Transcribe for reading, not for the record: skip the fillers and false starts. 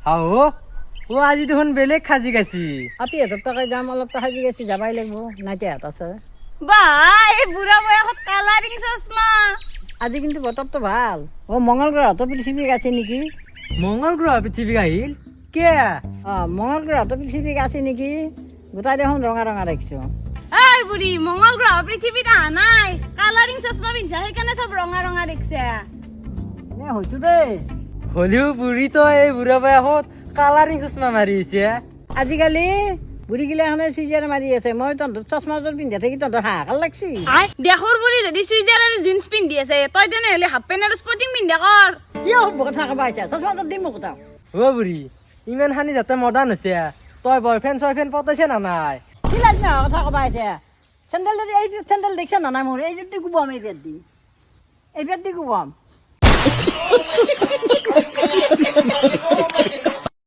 হাও ও আজি দেখোন বেলেগ খাজি গেছি আপি হাতত টকাই যাম অলপ তো সাজি গেছি যাবাই লাগবো নাইতে হাত আছে এই বুঢ়া বয়সত কালাৰিং চশমা আজি কিন্তু বতৰটো ভাল ও মঙ্গল গ্রহতো পৃথিবী আছে নেকি মঙ্গল গ্রহ পৃথিবী আহিল কে মঙ্গল গ্রহতো পৃথিবী আছে নেকি গোটাই দেখোন রঙা রঙা দেখছো এই বুঢ়ী মংগল গ্ৰহ পৃথিৱীত অহা নাই কালাৰিং চশমা পিন্ধা সেইকাৰণে চব ৰঙা ৰঙা দেখছে এনে হয়তো দেই হলেও বুড়ি তো এই বুড়া বয়সত কালারিং চশমা মারিছে আজিকালি বুঢ়ীগিলাখনে চুইজাৰ মাৰি আছে মই তহঁতৰ চশমাযোৰ পিন্ধা থাকি তহঁতৰ হাহাকাৰ লাগছি দেশৰ বুঢ়ী যদি চুইজাৰ আৰু জিন্স পিন্ধি আছে তই তেনেহ'লে হাফ পেণ্ট আৰু স্পৰ্টিং পিন্ধা কৰ কিয় কথা কবা আহিছা চশমাযোৰ দিম মোক কথা ও বুড়ি ইমান খানি যাতে মডাৰ্ণ হৈছে তই বয়ফ্ৰেণ্ড চয়ফ্ৰেণ্ড পতাইছে না নাই কি লাজ নহয় কথা কবা আহিছা চেণ্ডেল যদি এইটো চেণ্ডেল দেখিছা না নাই মোৰ এইটোত দি কোবাম এইবাৰ দি কোবাম